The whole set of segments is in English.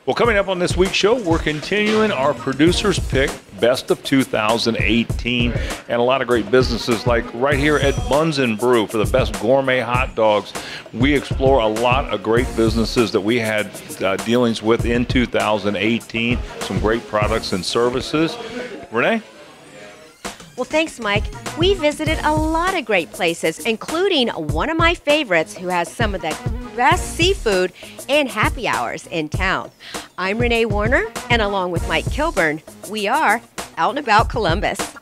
Well, coming up on this week's show, we're continuing our producer's pick, best of 2018, and a lot of great businesses like right here at Buns and Brew for the best gourmet hot dogs. We explore a lot of great businesses that we had dealings with in 2018, some great products and services. Renee? Well, thanks, Mike. We visited a lot of great places, including one of my favorites who has some of the best seafood and happy hours in town. I'm Renee Warner, and along with Mike Kilburn, we are Out and About Columbus.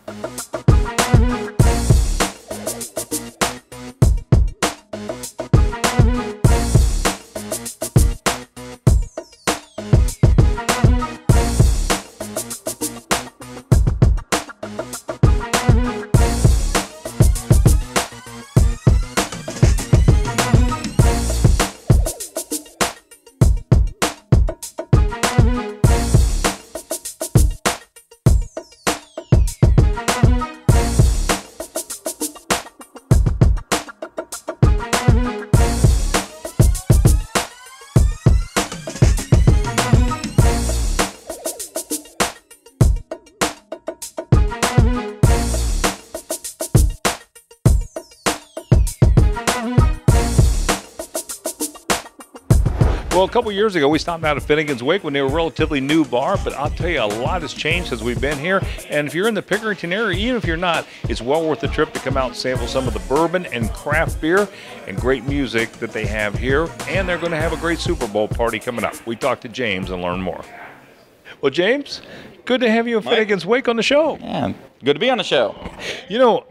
Well, a couple years ago, we stopped out at Finnegans Wake when they were a relatively new bar, but I'll tell you, a lot has changed since we've been here. And if you're in the Pickerington area, even if you're not, it's well worth the trip to come out and sample some of the bourbon and craft beer and great music that they have here. And they're going to have a great Super Bowl party coming up. We talked to James and learn more. Well, James, good to have you at Finnegans Wake on the show. Yeah, good to be on the show. You know,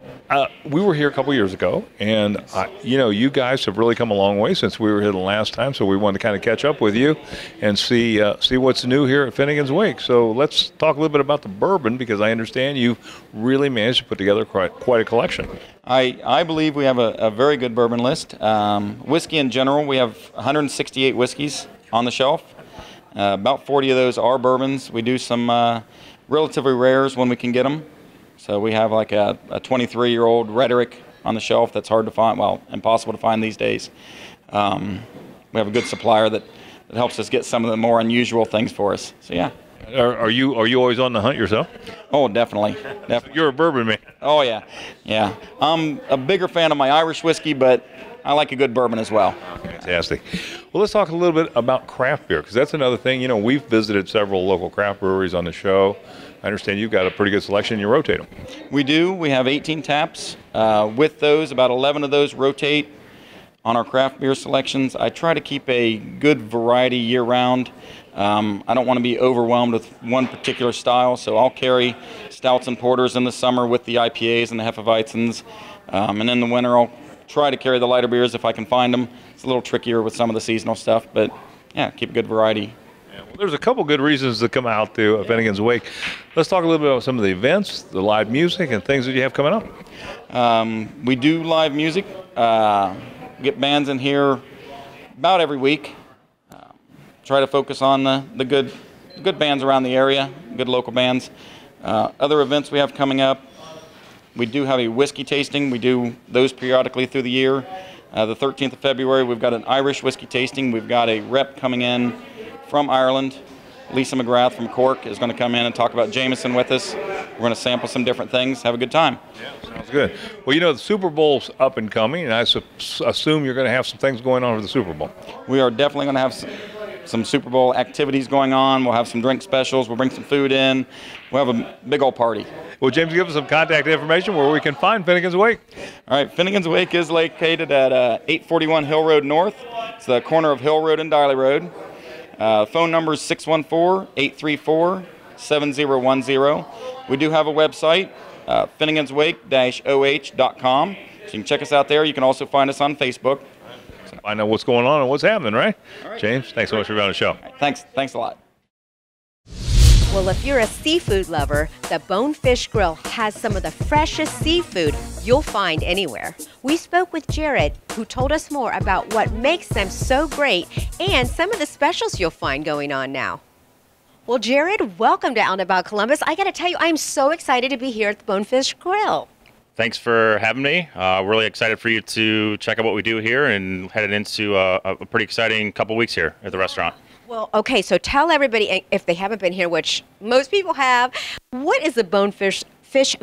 we were here a couple years ago, and you know, you guys have really come a long way since we were here the last time. So we wanted to kind of catch up with you and see what's new here at Finnegans Wake. So let's talk a little bit about the bourbon, because I understand you really managed to put together quite a collection. I believe we have a very good bourbon list. Whiskey in general, we have 168 whiskeys on the shelf. About 40 of those are bourbons. We do some relatively rares when we can get them. So we have like a 23-year-old Rhetoric on the shelf that's hard to find, well, impossible to find these days. We have a good supplier that helps us get some of the more unusual things for us. So yeah. Are you always on the hunt yourself? Oh, definitely. You're a bourbon man. Oh yeah, yeah. I'm a bigger fan of my Irish whiskey, but I like a good bourbon as well. Fantastic. Well, let's talk a little bit about craft beer, because that's another thing. You know, we've visited several local craft breweries on the show. I understand you've got a pretty good selection. You rotate them. We do. We have 18 taps. With those, about 11 of those rotate on our craft beer selections. I try to keep a good variety year-round. I don't want to be overwhelmed with one particular style, so I'll carry stouts and porters in the summer with the IPAs and the Hefeweizens. And in the winter, I'll try to carry the lighter beers if I can find them. It's a little trickier with some of the seasonal stuff, but yeah, keep a good variety. Yeah, well, there's a couple good reasons to come out to Finnegans Wake. Let's talk a little bit about some of the events, the live music, and things that you have coming up. We do live music. Get bands in here about every week. Try to focus on the good bands around the area, good local bands. Other events we have coming up, we do have a whiskey tasting. We do those periodically through the year. The 13th of February, we've got an Irish whiskey tasting. We've got a rep coming in from Ireland. Lisa McGrath from Cork is going to come in and talk about Jameson with us. We're going to sample some different things, have a good time. Yeah, sounds good. Well, you know, the Super Bowl's up and coming, and I assume you're going to have some things going on for the Super Bowl. We are definitely going to have some Super Bowl activities going on. We'll have some drink specials. We'll bring some food in. We'll have a big old party. Well, James, give us some contact information where we can find Finnegans Wake. All right, Finnegans Wake is located at 841 Hill Road North. It's the corner of Hill Road and Diley Road. Phone number is 614-834-7010. We do have a website, finneganswake-oh.com. So you can check us out there. You can also find us on Facebook. Find out what's going on and what's happening, right? All right. James, thanks so much for being on the show. All right, thanks a lot. Well, if you're a seafood lover, the Bonefish Grill has some of the freshest seafood you'll find anywhere. We spoke with Jared, who told us more about what makes them so great and some of the specials you'll find going on now. Well, Jared, welcome to Out and About Columbus. I got to tell you, I'm so excited to be here at the Bonefish Grill. Thanks for having me. Really excited for you to check out what we do here and headed into a pretty exciting couple weeks here at the restaurant. Well, okay, so tell everybody, if they haven't been here, which most people have, what is the Bonefish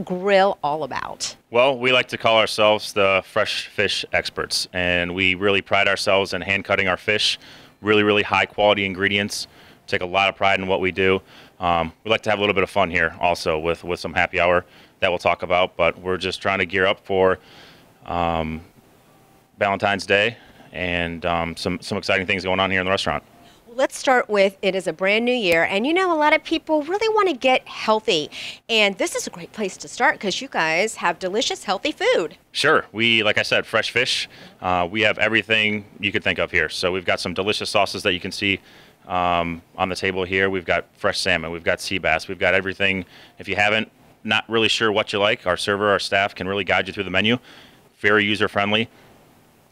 Grill all about? Well, we like to call ourselves the fresh fish experts, and we really pride ourselves in hand cutting our fish, really, really high quality ingredients. Take a lot of pride in what we do. We like to have a little bit of fun here also with some happy hour that we'll talk about, but we're just trying to gear up for Valentine's Day and some exciting things going on here in the restaurant. Let's start with, it is a brand new year, and you know a lot of people really want to get healthy, and this is a great place to start because you guys have delicious, healthy food. Sure. We, like I said, fresh fish. We have everything you could think of here. So we've got some delicious sauces that you can see on the table here. We've got fresh salmon. We've got sea bass. We've got everything. If you haven't, not really sure what you like, our server, our staff can really guide you through the menu. Very user-friendly,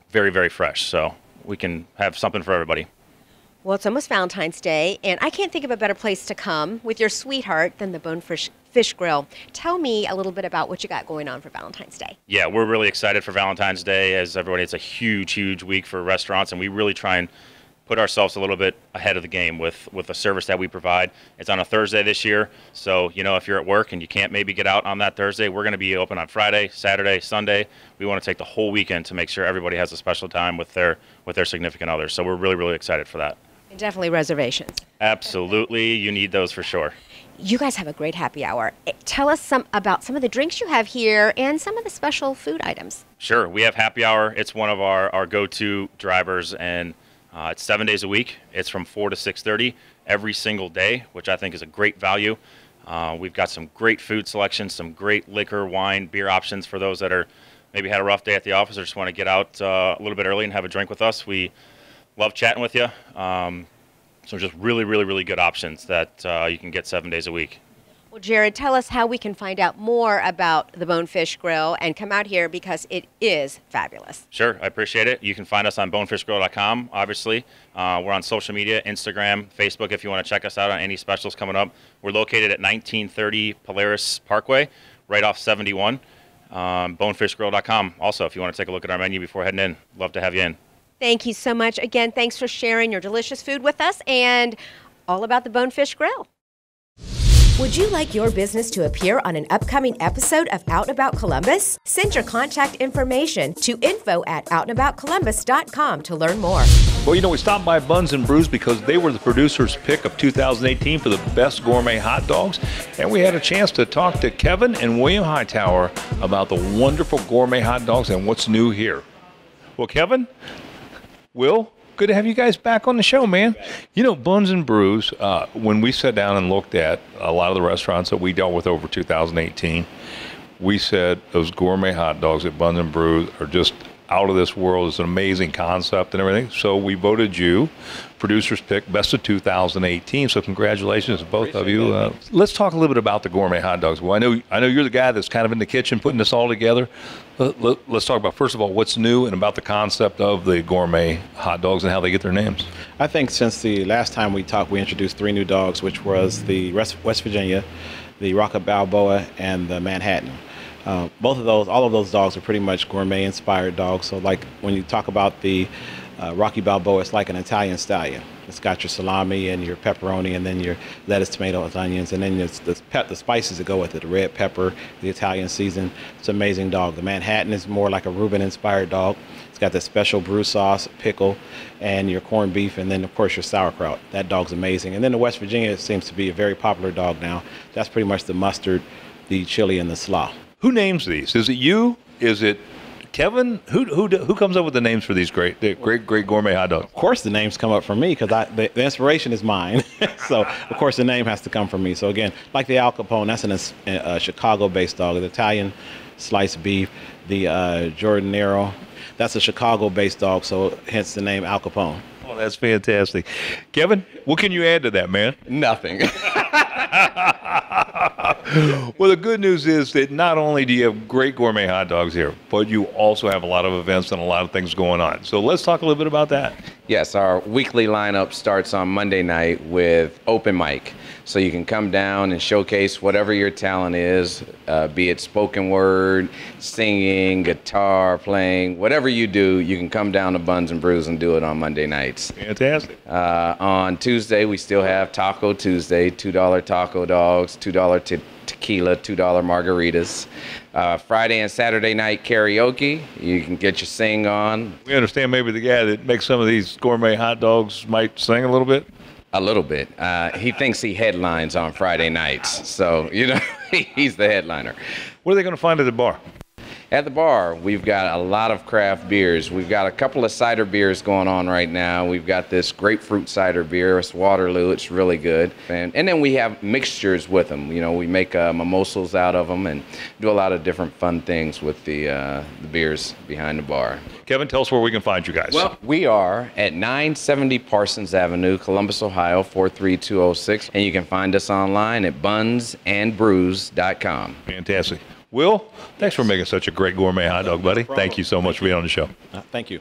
very, very fresh. So we can have something for everybody. Well, it's almost Valentine's Day, and I can't think of a better place to come with your sweetheart than the Bonefish Grill. Tell me a little bit about what you got going on for Valentine's Day. Yeah, we're really excited for Valentine's Day. As everybody, it's a huge, huge week for restaurants, and we really try and put ourselves a little bit ahead of the game with the service that we provide. It's on a Thursday this year, so you know, if you're at work and you can't maybe get out on that Thursday, we're going to be open on Friday, Saturday, Sunday. We want to take the whole weekend to make sure everybody has a special time with their significant others. So we're really, really excited for that. And definitely reservations. Absolutely, you need those for sure. You guys have a great happy hour. Tell us about some of the drinks you have here and some of the special food items. Sure, we have happy hour. It's one of our go-to drivers, and it's 7 days a week. It's from 4 to 6:30 every single day, which I think is a great value. We've got some great food selections, some great liquor, wine, beer options for those that are maybe had a rough day at the office or just want to get out a little bit early and have a drink with us. We love chatting with you. So just really, really, really good options that you can get 7 days a week. Well, Jared, tell us how we can find out more about the Bonefish Grill and come out here because it is fabulous. Sure, I appreciate it. You can find us on bonefishgrill.com, obviously. We're on social media, Instagram, Facebook, if you want to check us out on any specials coming up. We're located at 1930 Polaris Parkway, right off 71. Bonefishgrill.com. Also, if you want to take a look at our menu before heading in, love to have you in. Thank you so much. Again, thanks for sharing your delicious food with us and all about the Bonefish Grill. Would you like your business to appear on an upcoming episode of Out and About Columbus? Send your contact information to info@outandaboutcolumbus.com to learn more. Well, you know, we stopped by Buns and Brews because they were the producer's pick of 2018 for the best gourmet hot dogs. And we had a chance to talk to Kevin and William Hightower about the wonderful gourmet hot dogs and what's new here. Well, Kevin, Will, good to have you guys back on the show, man. You know, Buns and Brews, when we sat down and looked at a lot of the restaurants that we dealt with over 2018, we said those gourmet hot dogs at Buns and Brews are just out of this world. It's an amazing concept and everything. So we voted you producer's pick, best of 2018. So congratulations to both of you. Let's talk a little bit about the gourmet hot dogs. Well, I know you're the guy that's kind of in the kitchen putting this all together. Let's talk about, first of all, what's new and about the concept of the gourmet hot dogs and how they get their names. I think since the last time we talked, we introduced 3 new dogs, which was the West Virginia, the Rocky Balboa, and the Manhattan. All of those dogs are pretty much gourmet-inspired dogs. So like when you talk about the Rocky Balboa, it's like an Italian stallion. It's got your salami and your pepperoni and then your lettuce, tomatoes, onions, and then the spices that go with it, the red pepper, the Italian season. It's an amazing dog. The Manhattan is more like a Reuben-inspired dog. It's got that special brew sauce, pickle, and your corned beef, and then, of course, your sauerkraut. That dog's amazing. And then the West Virginia seems to be a very popular dog now. That's pretty much the mustard, the chili, and the slaw. Who names these? Is it you? Is it Kevin? Who comes up with the names for these great gourmet hot dogs? Of course, the names come up from me because the inspiration is mine. So, of course, the name has to come from me. So, again, like the Al Capone, that's a Chicago-based dog. The Italian sliced beef, the Giordaniero, that's a Chicago-based dog. So, hence the name Al Capone. Oh, that's fantastic. Kevin, what can you add to that, man? Nothing. Well, the good news is that not only do you have great gourmet hot dogs here, but you also have a lot of events and a lot of things going on. So let's talk a little bit about that. Yes, our weekly lineup starts on Monday night with open mic. So you can come down and showcase whatever your talent is, be it spoken word, singing, guitar playing, whatever you do, you can come down to Buns and Brews and do it on Monday nights. Fantastic. On Tuesday, we still have Taco Tuesday, $2 taco dogs, $2 tequila, $2 margaritas. Friday and Saturday night karaoke. You can get your sing on. We understand maybe the guy that makes some of these gourmet hot dogs might sing a little bit. A little bit. He thinks he headlines on Friday nights. So, he's the headliner. What are they going to find at the bar? At the bar, we've got a lot of craft beers. We've got a couple of cider beers going on right now. We've got this grapefruit cider beer. It's Waterloo. It's really good. And then we have mixtures with them. We make mimosas out of them and do a lot of different fun things with the beers behind the bar. Kevin, tell us where we can find you guys. Well, we are at 970 Parsons Avenue, Columbus, Ohio, 43206. And you can find us online at bunsandbrews.com. Fantastic. Will, thanks for making such a great gourmet hot dog, buddy. Thank you so much for being on the show. Thank you.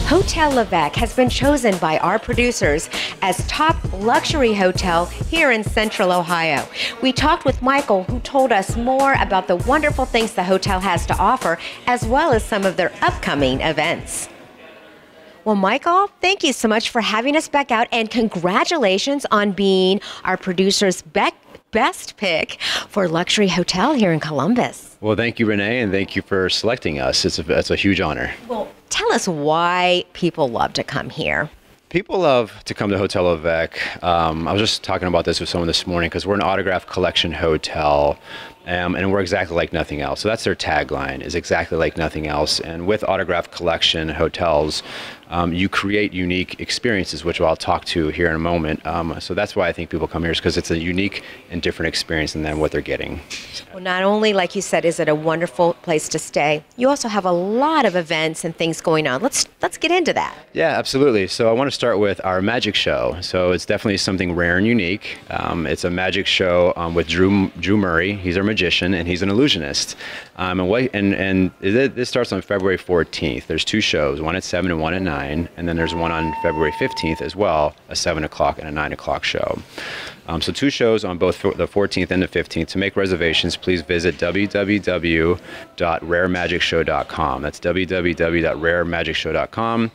Hotel Avec has been chosen by our producers as top luxury hotel here in Central Ohio. We talked with Michael, who told us more about the wonderful things the hotel has to offer, as well as some of their upcoming events. Well, Michael, thank you so much for having us back out, and congratulations on being our producer's best pick for luxury hotel here in Columbus. Well, thank you, Renee, and thank you for selecting us. It's a huge honor. Well, tell us why people love to come here. People love to come to Hotel Avec. I was just talking about this with someone this morning because we're an autograph collection hotel. And we're exactly like nothing else. So that's their tagline, is exactly like nothing else. And with autograph collection hotels, you create unique experiences, which I'll talk to here in a moment. So that's why I think people come here, is because it's a unique and different experience than what they're getting. Well, not only, like you said, is it a wonderful place to stay, you also have a lot of events and things going on. Let's get into that. Yeah, absolutely. So I want to start with our magic show. So it's definitely something rare and unique. It's a magic show with Drew Murray. He's our magician, and he's an illusionist. And this starts on February 14th. There's two shows, one at 7 and one at 9, and then there's one on February 15th as well, a 7 o'clock and a 9 o'clock show. So two shows on both the 14th and the 15th. To make reservations, please visit www.raremagicshow.com. That's www.raremagicshow.com.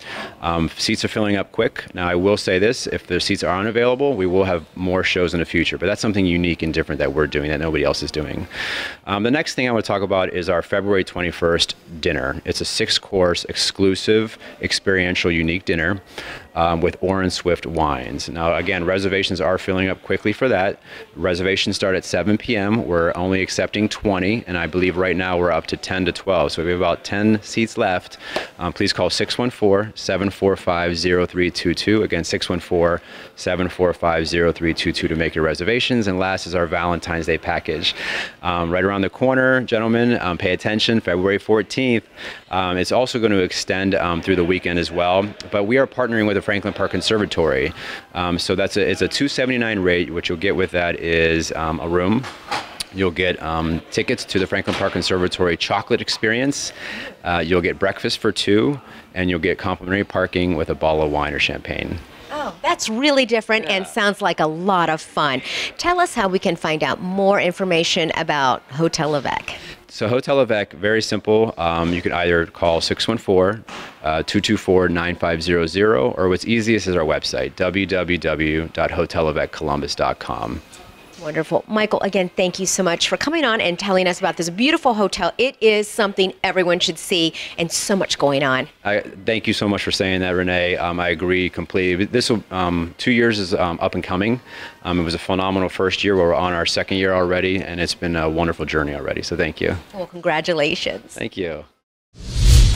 Seats are filling up quick. Now, I will say this, if the seats are unavailable, we will have more shows in the future, but that's something unique and different that we're doing that nobody else is doing. The next thing I want to talk about is our February 21st dinner. It's a 6-course exclusive, experiential, unique dinner with Orin Swift wines. Now, again, reservations are filling up quickly for that. Reservations start at 7 p.m. We're only accepting 20, and I believe right now we're up to 10 to 12. So we have about 10 seats left. Please call 614-745-0322. Again, 614-745-0322 to make your reservations. And last is our Valentine's Day package. Right around the corner, gentlemen, pay attention, February 14th. It's also going to extend through the weekend as well. But we are partnering with the Franklin Park Conservatory. So it's a $279 rate. What you'll get with that is a room. You'll get tickets to the Franklin Park Conservatory chocolate experience. You'll get breakfast for 2, and you'll get complimentary parking with a bottle of wine or champagne. Oh, that's really different and sounds like a lot of fun. Tell us how we can find out more information about Hotel Avec. So Hotel Avec, very simple. You can either call 614-224-9500, or what's easiest is our website, www.hotelavecColumbus.com. Wonderful. Michael, again, thank you so much for coming on and telling us about this beautiful hotel. It is something everyone should see, and so much going on. Thank you so much for saying that, Renee. I agree completely. This 2 years is up and coming. It was a phenomenal first year. We're on our second year already, and it's been a wonderful journey already. So thank you. Well, congratulations. Thank you.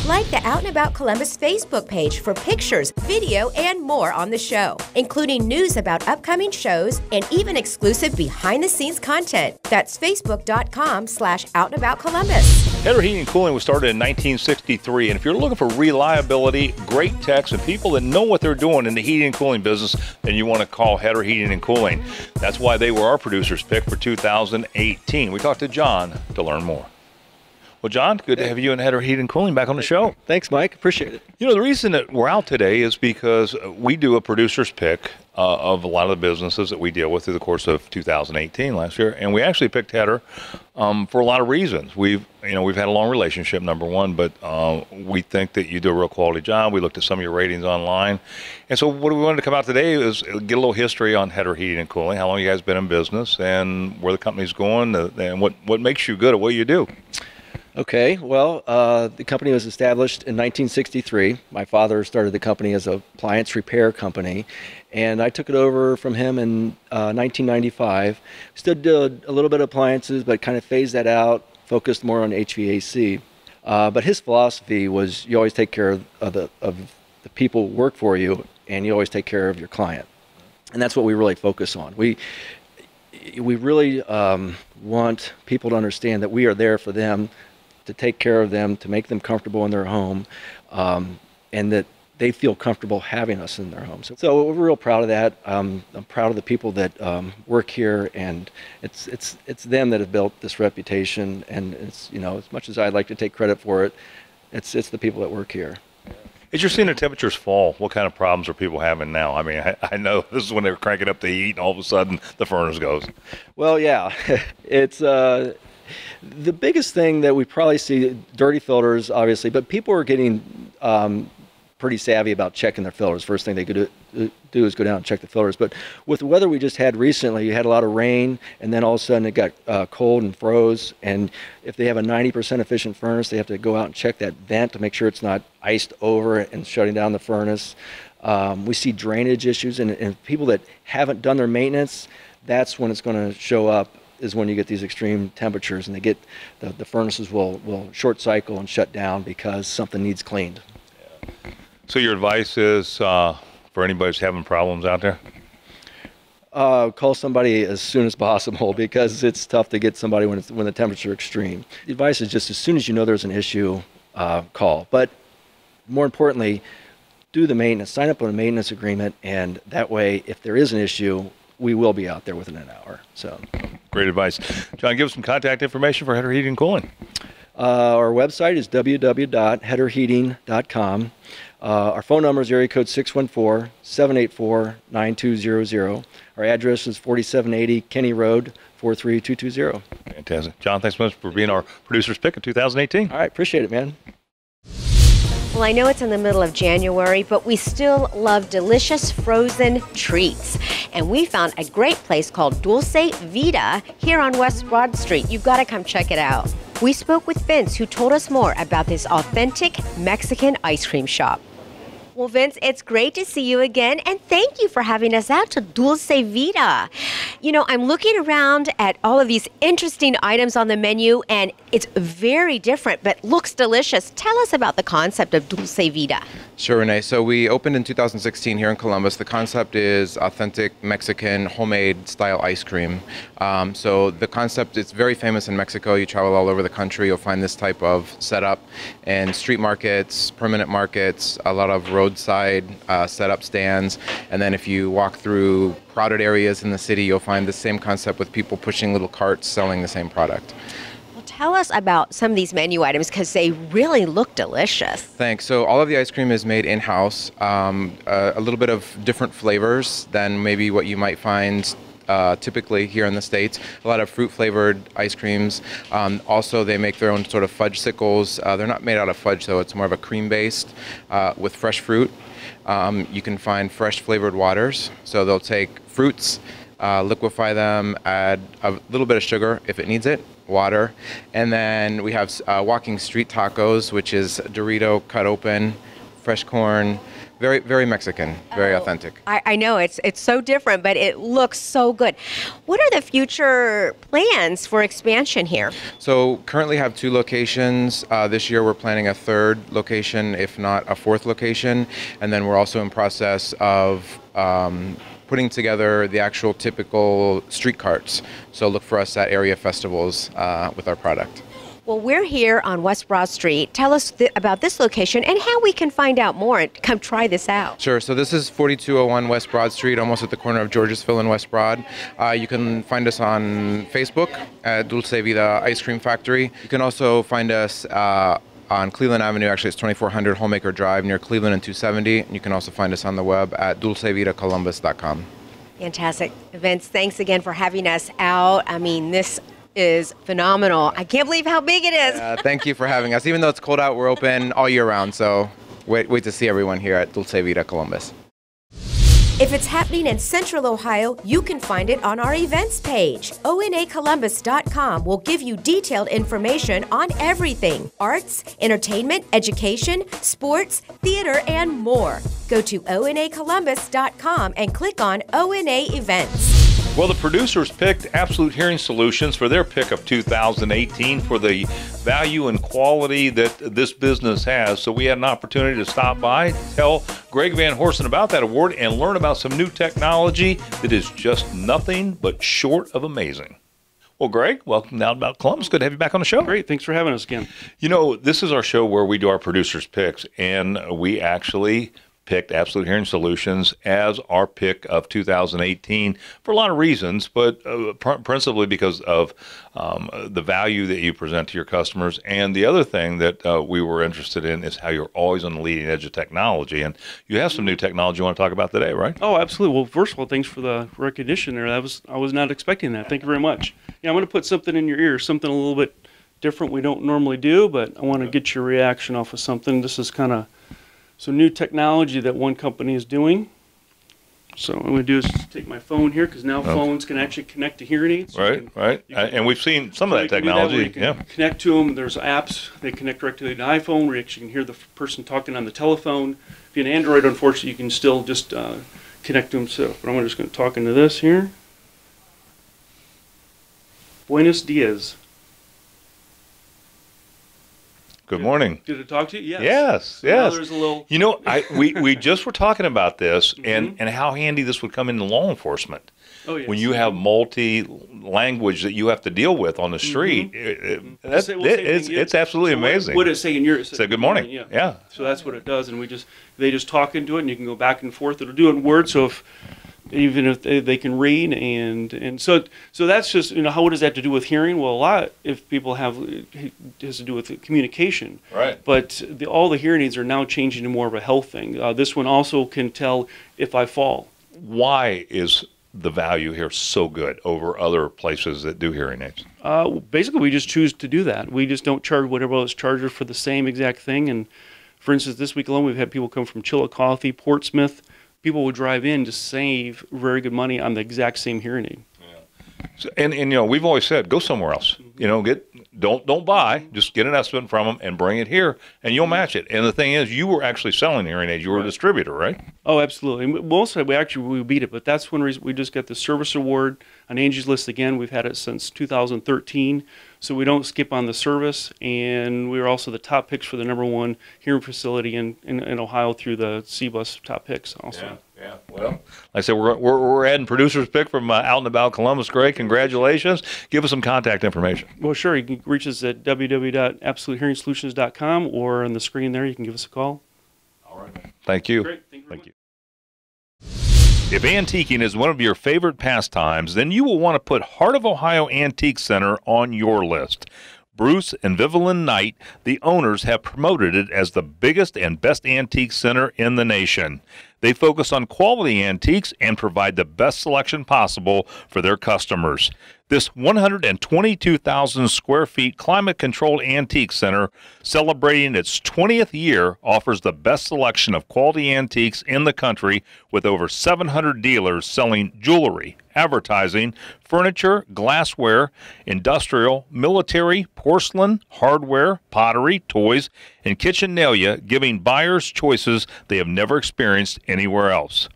Like the Out and About Columbus Facebook page for pictures, video, and more on the show, including news about upcoming shows and even exclusive behind-the-scenes content. That's facebook.com/outandaboutcolumbus. Header Heating and Cooling was started in 1963, and if you're looking for reliability, great techs, and people that know what they're doing in the heating and cooling business, then you want to call Header Heating and Cooling. That's why they were our producer's pick for 2018. We talked to John to learn more. Well, John, good to have you and Header Heating and Cooling back on the show. Thanks, Mike. Appreciate it. You know, the reason that we're out today is because we do a producer's pick of a lot of the businesses that we deal with through the course of 2018 last year, and we actually picked Header for a lot of reasons. We've had a long relationship, number one, but we think that you do a real quality job. We looked at some of your ratings online, and so what we wanted to come out today is get a little history on Header Heating and Cooling, how long you guys been in business, and where the company's going, and what makes you good at what you do. Okay, well, the company was established in 1963. My father started the company as an appliance repair company, and I took it over from him in 1995. Still did a little bit of appliances, but kind of phased that out, focused more on HVAC. But his philosophy was you always take care of the people who work for you, and you always take care of your client. And that's what we really focus on. We really want people to understand that we are there for them, to take care of them, to make them comfortable in their home, and that they feel comfortable having us in their home. So we're real proud of that. I'm proud of the people that work here, and it's them that have built this reputation. And it's, you know, as much as I'd like to take credit for it, it's the people that work here. As you're seeing the temperatures fall, what kind of problems are people having now? I mean, I know this is when they're cranking up the heat, and all of a sudden the furnace goes. Well, yeah, it's the biggest thing that we probably see, dirty filters, obviously, but people are getting pretty savvy about checking their filters. First thing they could do is go down and check the filters. But with the weather we just had recently, you had a lot of rain, and then all of a sudden it got cold and froze. And if they have a 90% efficient furnace, they have to go out and check that vent to make sure it's not iced over and shutting down the furnace. We see drainage issues, and people that haven't done their maintenance, that's when it's going to show up, is when you get these extreme temperatures, and they get the furnaces will short cycle and shut down because something needs cleaned. Yeah. So your advice is for anybody who's having problems out there? Call somebody as soon as possible, because it's tough to get somebody when the temperature is extreme. The advice is just as soon as you know there's an issue, call. But more importantly, do the maintenance, sign up on a maintenance agreement, and that way, if there is an issue, we will be out there within an hour. So, great advice. John, give us some contact information for Header Heating and Cooling. Our website is www.headerheating.com. Our phone number is area code 614-784-9200. Our address is 4780 Kenny Road, 43220. Fantastic. John, thanks so much for being our producer's pick of 2018. All right, appreciate it, man. Well, I know it's in the middle of January, but we still love delicious frozen treats. And we found a great place called Dulce Vita here on West Broad Street. You've got to come check it out. We spoke with Vince, who told us more about this authentic Mexican ice cream shop. Well, Vince, it's great to see you again, and thank you for having us out to Dulce Vita. You know, I'm looking around at all of these interesting items on the menu, and it's very different, but looks delicious. Tell us about the concept of Dulce Vita. Sure, Renee. So we opened in 2016 here in Columbus. The concept is authentic Mexican homemade style ice cream. So the concept is very famous in Mexico. You travel all over the country, you'll find this type of setup in street markets, permanent markets, a lot of roadside setup stands. And then if you walk through crowded areas in the city, you'll find the same concept with people pushing little carts selling the same product. Tell us about some of these menu items, because they really look delicious. Thanks. So all of the ice cream is made in-house. A little bit of different flavors than maybe what you might find typically here in the States. A lot of fruit-flavored ice creams. Also, they make their own sort of fudge-sicles. They're not made out of fudge, though. It's more of a cream-based with fresh fruit. You can find fresh-flavored waters. So they'll take fruits, liquefy them, add a little bit of sugar if it needs it, water, and then we have walking street tacos, which is Dorito cut open, fresh corn, very, very Mexican, very authentic. I know it's so different, but it looks so good. What are the future plans for expansion here? So currently have 2 locations. This year we're planning a 3rd location, if not a 4th location, and then we're also in process of putting together the actual typical street carts. So look for us at area festivals with our product. Well, we're here on West Broad Street. Tell us about this location and how we can find out more and come try this out. Sure. So this is 4201 West Broad Street, almost at the corner of Georgesville and West Broad. You can find us on Facebook at Dulce Vita Ice Cream Factory. You can also find us on Cleveland Avenue. Actually, it's 2400 Homemaker Drive near Cleveland and 270. And you can also find us on the web at dulcevitacolumbus.com. Fantastic. Vince, thanks again for having us out. I mean, this is phenomenal. I can't believe how big it is. Thank you for having us. Even though it's cold out, we're open all year round. So wait to see everyone here at Dulce Vita Columbus. If it's happening in Central Ohio, you can find it on our events page. onacolumbus.com will give you detailed information on everything: arts, entertainment, education, sports, theater, and more. Go to onacolumbus.com and click on ONA Events. Well, the producers picked Absolute Hearing Solutions for their pick of 2018 for the value and quality that this business has. So we had an opportunity to stop by, tell Greg Van Horsen about that award, and learn about some new technology that is just nothing but short of amazing. Well, Greg, welcome down about Columbus. Good to have you back on the show. Great. Thanks for having us again. You know, this is our show where we do our producers' picks, and we actually picked Absolute Hearing Solutions as our pick of 2018 for a lot of reasons, but principally because of the value that you present to your customers. And the other thing that we were interested in is how you're always on the leading edge of technology. And you have some new technology you want to talk about today, right? Oh, absolutely. Well, first of all, thanks for the recognition there. I was not expecting that. Thank you very much. Yeah, I'm going to put something in your ear, something a little bit different we don't normally do, but I want to get your reaction off of something. This is kind of some new technology that one company is doing. So what I'm going to do is just take my phone here, because now phones can actually connect to hearing aids. Right, right. And we've seen some of that technology. You can connect to them. There's apps. They connect directly to the iPhone, where you actually can hear the person talking on the telephone. If you're an Android, unfortunately, you can still just connect to them. So, but I'm just going to talk into this here. Buenos dias. Good morning. Did it talk to you? Yes. Yes, So yes. now there's a little. You know, we just were talking about this and how handy this would come into law enforcement. Oh, yes. When you have multi-language that you have to deal with on the street, it's absolutely amazing. What did it say in your? It said good morning. Yeah. So that's what it does, and they just talk into it, and you can go back and forth. It'll do it in words. So even if they can read, and so that's just, what does that have to do with hearing? Well, a lot, if people it has to do with communication. Right. But all the hearing aids are now changing to more of a health thing. This one also can tell if I fall. Why is the value here so good over other places that do hearing aids? Basically, we just choose to do that. We just don't charge whatever else charges for the same exact thing. And for instance, this week alone, we've had people come from Chillicothe, Portsmouth. People would drive in to save very good money on the exact same hearing aid. Yeah. So, and we've always said, go somewhere else. Don't buy. Just get an estimate from them and bring it here, and you'll match it. And the thing is, you were actually selling hearing aids. You were a distributor, right? Oh, absolutely. And mostly, we beat it, but that's one reason we just got the service award on Angie's List again. We've had it since 2013, so we don't skip on the service. And we were also the top picks for the #1 hearing facility in Ohio through the C-Bus top picks also. Yeah. Well, like I said, we're adding producer's pick from out and about Columbus. Greg, congratulations. Give us some contact information. Well, sure. You can reach us at www.absolutehearingsolutions.com, or on the screen there, you can give us a call. All right. Thank you. Great. Thank you. If antiquing is one of your favorite pastimes, then you will want to put Heart of Ohio Antique Center on your list. Bruce and Vivian Knight, the owners, have promoted it as the biggest and best antique center in the nation. They focus on quality antiques and provide the best selection possible for their customers. This 122,000 square feet climate-controlled antique center, celebrating its 20th year, offers the best selection of quality antiques in the country, with over 700 dealers selling jewelry, advertising, furniture, glassware, industrial, military, porcelain, hardware, pottery, toys, and kitchenalia, giving buyers choices they have never experienced anywhere else.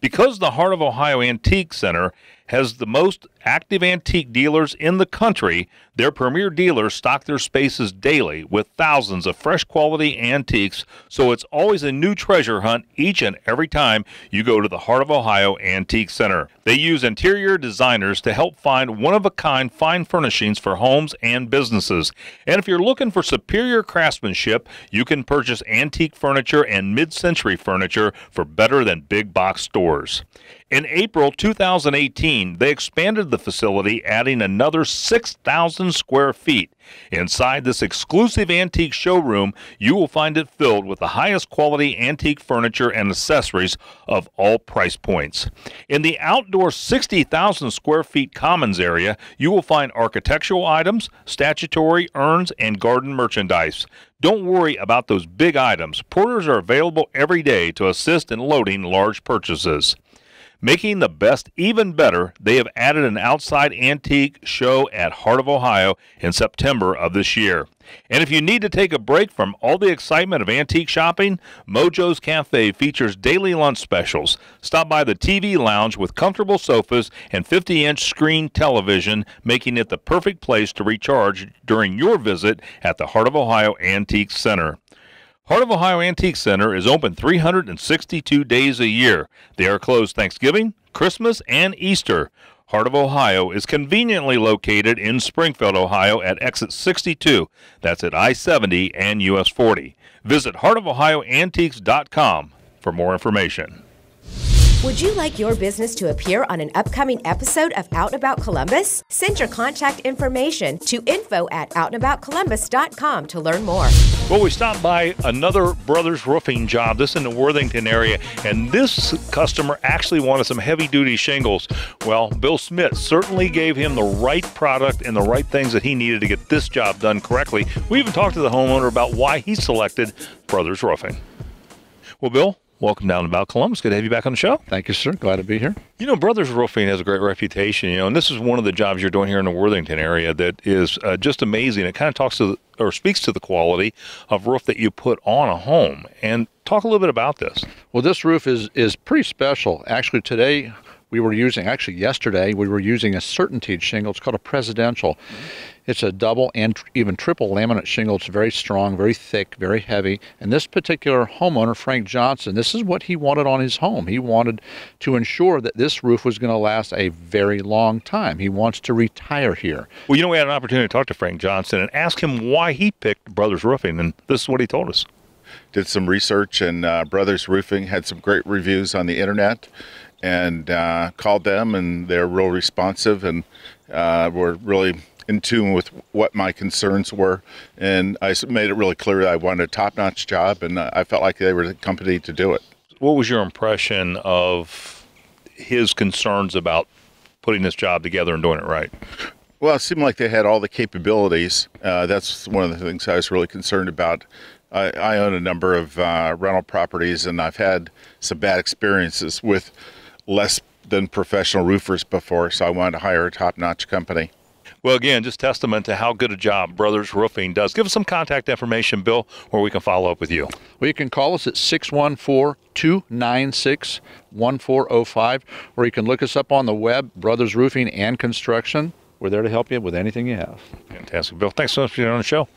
Because the Heart of Ohio Antique Center has the most active antique dealers in the country. Their premier dealers stock their spaces daily with thousands of fresh quality antiques, so it's always a new treasure hunt each and every time you go to the Heart of Ohio Antique Center. They use interior designers to help find one-of-a-kind fine furnishings for homes and businesses. And if you're looking for superior craftsmanship, you can purchase antique furniture and mid-century furniture for better than big box stores. In April 2018, they expanded the facility, adding another 6,000 square feet. Inside this exclusive antique showroom, you will find it filled with the highest quality antique furniture and accessories of all price points. In the outdoor 60,000 square feet commons area, you will find architectural items, statuary, urns, and garden merchandise. Don't worry about those big items. Porters are available every day to assist in loading large purchases. Making the best even better, they have added an outside antique show at Heart of Ohio in September of this year. And if you need to take a break from all the excitement of antique shopping, Mojo's Cafe features daily lunch specials. Stop by the TV lounge with comfortable sofas and 50-inch screen television, making it the perfect place to recharge during your visit at the Heart of Ohio Antique Center. Heart of Ohio Antique Center is open 362 days a year. They are closed Thanksgiving, Christmas, and Easter. Heart of Ohio is conveniently located in Springfield, Ohio at exit 62. That's at I-70 and US 40. Visit heartofohioantiques.com for more information. Would you like your business to appear on an upcoming episode of Out and About Columbus? Send your contact information to info@outandaboutcolumbus.com to learn more. Well, we stopped by another Brothers Roofing job, this in the Worthington area, and this customer actually wanted some heavy-duty shingles. Well, Bill Smith certainly gave him the right product and the right things that he needed to get this job done correctly. We even talked to the homeowner about why he selected Brothers Roofing. Well, Bill, welcome down to About Columbus. Good to have you back on the show. Thank you, sir. Glad to be here. You know, Brothers Roofing has a great reputation, and this is one of the jobs you're doing here in the Worthington area that is just amazing. It kind of talks to or speaks to the quality of roof that you put on a home. And talk a little bit about this. Well, this roof is pretty special. Actually, today yesterday, we were using a Certainteed shingle. It's called a Presidential. It's a double and even triple laminate shingle. It's very strong, very thick, very heavy. And this particular homeowner, Frank Johnson, this is what he wanted on his home. He wanted to ensure that this roof was going to last a very long time. He wants to retire here. Well, we had an opportunity to talk to Frank Johnson and ask him why he picked Brothers Roofing, and this is what he told us. Did some research, and Brothers Roofing had some great reviews on the internet, and called them, and they're real responsive, and were really in tune with what my concerns were, and I made it really clear that I wanted a top-notch job, and I felt like they were the company to do it. What was your impression of his concerns about putting this job together and doing it right? Well, it seemed like they had all the capabilities. That's one of the things I was really concerned about. I own a number of rental properties, and I've had some bad experiences with less than professional roofers before, so I wanted to hire a top-notch company. Well, again, just testament to how good a job Brothers Roofing does. Give us some contact information, Bill, where we can follow up with you. Well, you can call us at 614-296-1405, or you can look us up on the web, Brothers Roofing and Construction. We're there to help you with anything you have. Fantastic, Bill. Thanks so much for being on the show.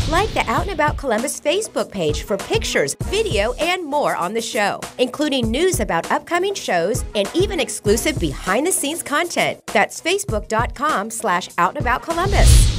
Like the Out and About Columbus Facebook page for pictures, video, and more on the show, including news about upcoming shows and even exclusive behind-the-scenes content. That's facebook.com/outandaboutcolumbus.